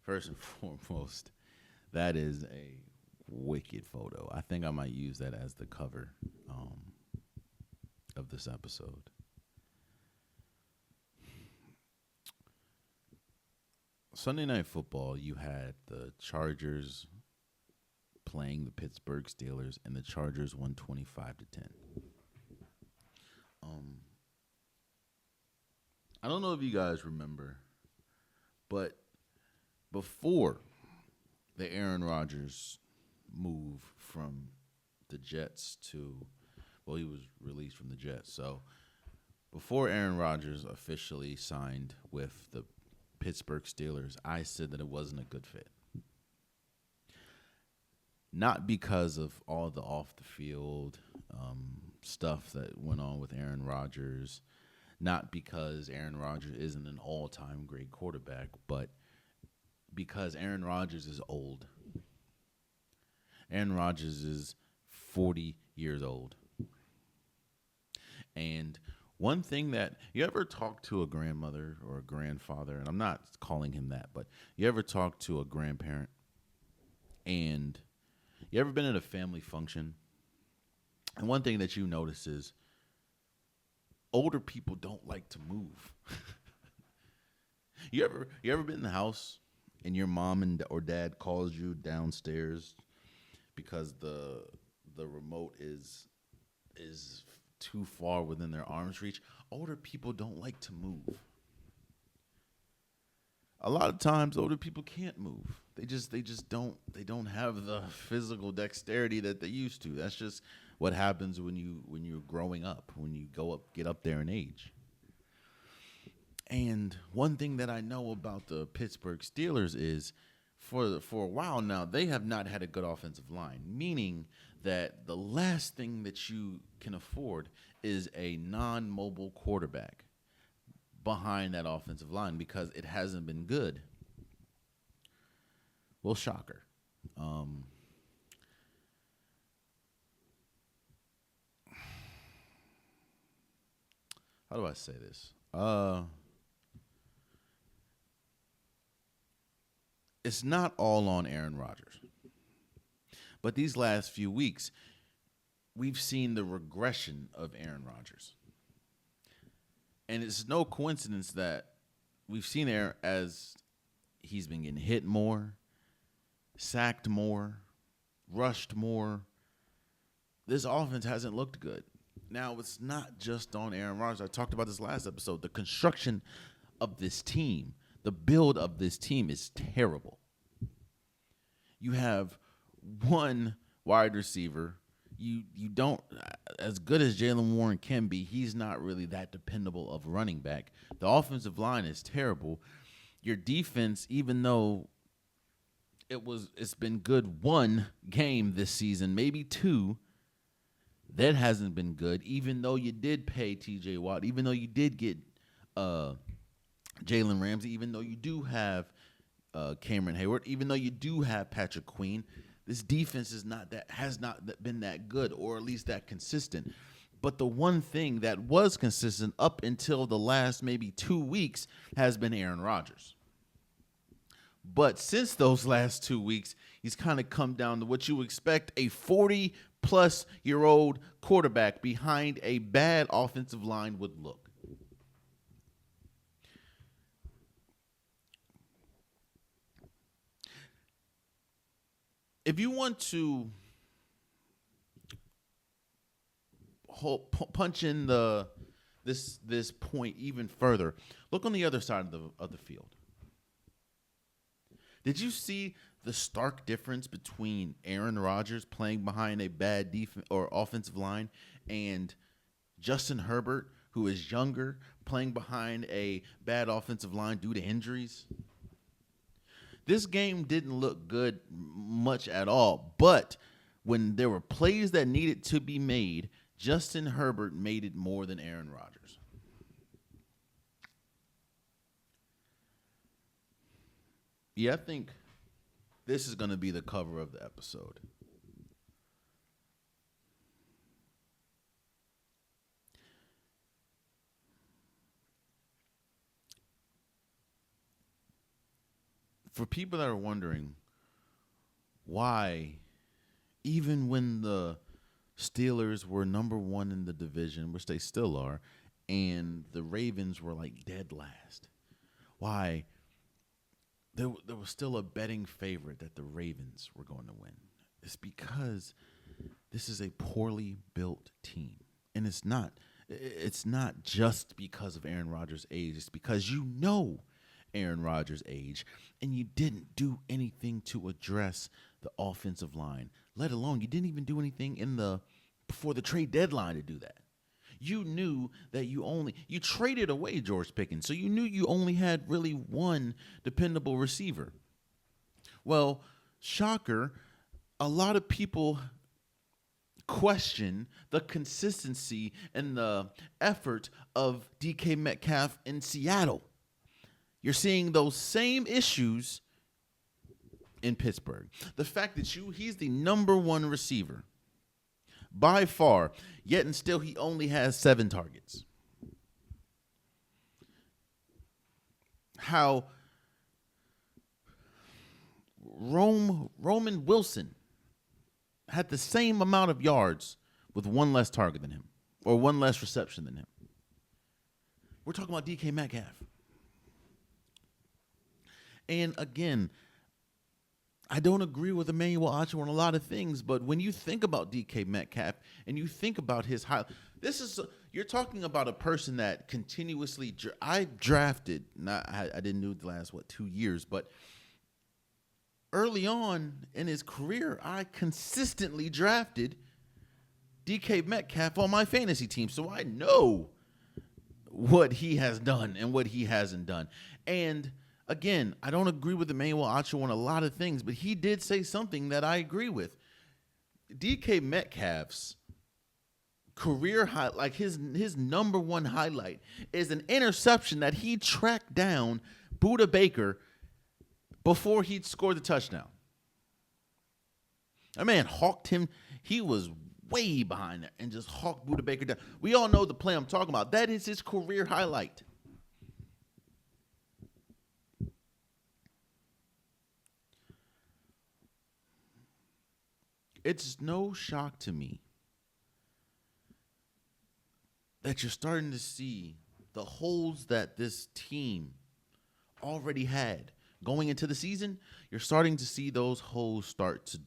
First and foremost, that is a wicked photo. I think I might use that as the cover um, of this episode. Sunday Night Football, you had the Chargers playing the Pittsburgh Steelers, and the Chargers won 25-10. Um, I don't know if you guys remember, but before the Aaron Rodgers move from the Jets to, well, he was released from the Jets. So before Aaron Rodgers officially signed with the Pittsburgh Steelers, I said that it wasn't a good fit. Not because of all the off the field stuff that went on with Aaron Rodgers, not because Aaron Rodgers isn't an all time great quarterback, but because Aaron Rodgers is old. Aaron Rodgers is 40 years old. And one thing that you ever talk to a grandmother or a grandfather, and I'm not calling him that, but you ever talk to a grandparent and you ever been at a family function? And one thing that you notice is older people don't like to move. You ever been in the house and your mom or dad calls you downstairs because the remote is too far within their arm's reach? Older people don't like to move. A lot of times older people can't move. They don't have the physical dexterity that they used to. That's just what happens when you're growing up, when you get up there in age. And one thing that I know about the Pittsburgh Steelers is for a while now, they have not had a good offensive line, meaning that the last thing that you can afford is a non-mobile quarterback behind that offensive line because it hasn't been good. Well, shocker. How do I say this? It's not all on Aaron Rodgers. But these last few weeks, we've seen the regression of Aaron Rodgers. And it's no coincidence that we've seen Aaron as he's been getting hit more, sacked more, rushed more. This offense hasn't looked good. Now, it's not just on Aaron Rodgers. I talked about this last episode. The construction of this team, the build of this team is terrible. You have one wide receiver. You don't, as good as Jalen Warren can be, he's not really that dependable of a running back. The offensive line is terrible. Your defense, even though it's been good one game this season, maybe two, that hasn't been good, even though you did pay T.J. Watt, even though you did get Jalen Ramsey, even though you do have Cameron Hayward, even though you do have Patrick Queen. This defense has not been that good, or at least that consistent. But the one thing that was consistent up until the last maybe 2 weeks has been Aaron Rodgers. But since those last 2 weeks, he's kind of come down to what you expect a 40-plus-year-old quarterback behind a bad offensive line would look. If you want to punch in this point even further, look on the other side of the field. Did you see the stark difference between Aaron Rodgers playing behind a bad defense or offensive line and Justin Herbert, who is younger, playing behind a bad offensive line due to injuries? This game didn't look good much at all, but when there were plays that needed to be made, Justin Herbert made it more than Aaron Rodgers. Yeah, I think this is going to be the cover of the episode. For people that are wondering why, even when the Steelers were number one in the division, which they still are, and the Ravens were like dead last, why there was still a betting favorite that the Ravens were going to win. It's because this is a poorly built team. And it's not just because of Aaron Rodgers' age. It's because you know Aaron Rodgers' age, and you didn't do anything to address the offensive line, let alone you didn't even do anything before the trade deadline to do that. You knew that you traded away George Pickens, so you knew you only had really one dependable receiver. Well, shocker, a lot of people question the consistency and the effort of DK Metcalf in Seattle. You're seeing those same issues in Pittsburgh. The fact that he's the number one receiver by far, yet and still he only has 7 targets. How Roman Wilson had the same amount of yards with one less target than him, or one less reception than him. We're talking about DK Metcalf. And again, I don't agree with Emmanuel Ocho on a lot of things, but when you think about DK Metcalf and you think about his high, you're talking about a person that continuously, I drafted, I didn't do the last, 2 years, but early on in his career, I consistently drafted DK Metcalf on my fantasy team. So I know what he has done and what he hasn't done. And again, I don't agree with Emmanuel Ocho on a lot of things, but he did say something that I agree with. DK Metcalf's career high, like his number one highlight, is an interception that he tracked down Budda Baker before he'd scored the touchdown. That man hawked him. He was way behind there and just hawked Budda Baker down. We all know the play I'm talking about. That is his career highlight. It's no shock to me that you're starting to see the holes that this team already had going into the season. You're starting to see those holes start to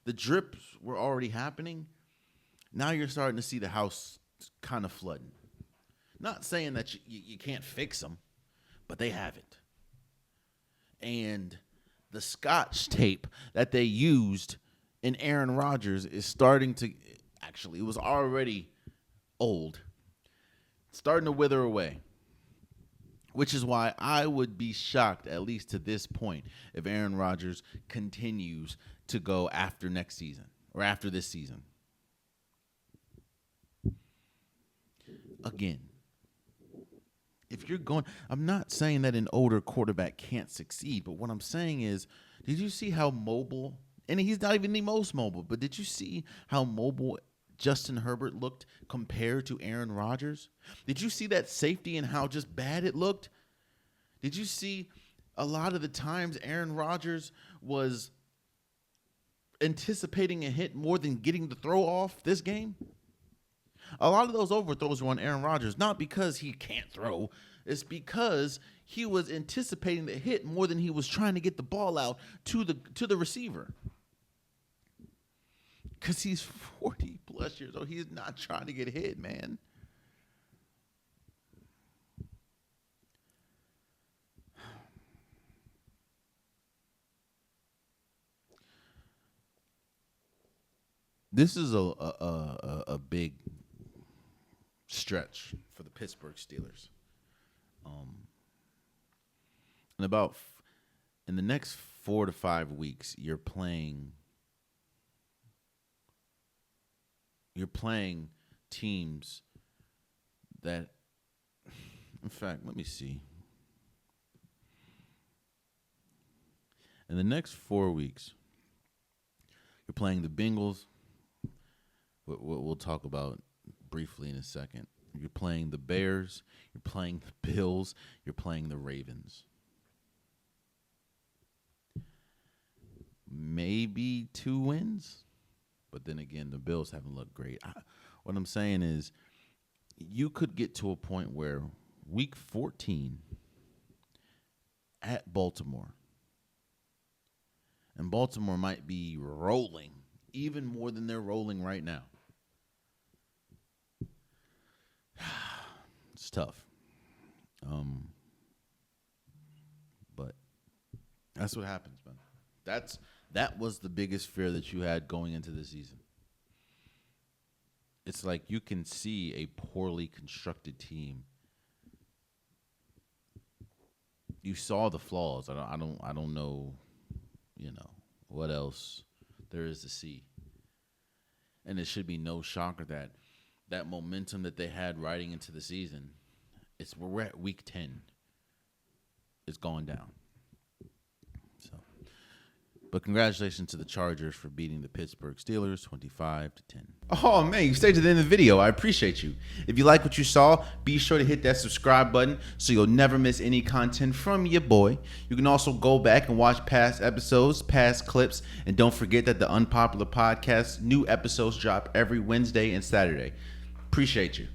the drips were already happening. Now you're starting to see the house kind of flooding. Not saying that you can't fix them, but they haven't. And the Scotch tape that they used in Aaron Rodgers is starting to, actually, it was already old, starting to wither away. Which is why I would be shocked, at least to this point, if Aaron Rodgers continues to go after next season or after this season. Again, if you're going, I'm not saying that an older quarterback can't succeed, but what I'm saying is, did you see how mobile, and he's not even the most mobile, but did you see how mobile Justin Herbert looked compared to Aaron Rodgers? Did you see that safety and how just bad it looked? Did you see a lot of the times Aaron Rodgers was anticipating a hit more than getting the throw off this game? A lot of those overthrows were on Aaron Rodgers, not because he can't throw. It's because he was anticipating the hit more than he was trying to get the ball out to the receiver. Because he's 40 plus years old. He's not trying to get hit, man. This is a big stretch for the Pittsburgh Steelers. In the next 4 to 5 weeks, you're playing teams that, in fact, let me see. In the next 4 weeks, you're playing the Bengals. We'll talk about briefly in a second. You're playing the Bears. You're playing the Bills. You're playing the Ravens. maybe 2 wins. But then again, the Bills haven't looked great. What I'm saying is you could get to a point where week 14 at Baltimore, and Baltimore might be rolling even more than they're rolling right now. It's tough. But that's what happens, man. That was the biggest fear that you had going into the season. It's like you can see a poorly constructed team. You saw the flaws. I don't know, what else there is to see. And it should be no shocker that momentum that they had riding into the season, we're at week 10. It's gone down. So, but congratulations to the Chargers for beating the Pittsburgh Steelers 25-10. Oh man, you stayed to the end of the video. I appreciate you. If you like what you saw, be sure to hit that subscribe button so you'll never miss any content from your boy. You can also go back and watch past episodes, past clips, and don't forget that the Unpopular Podcast new episodes drop every Wednesday and Saturday. Appreciate you.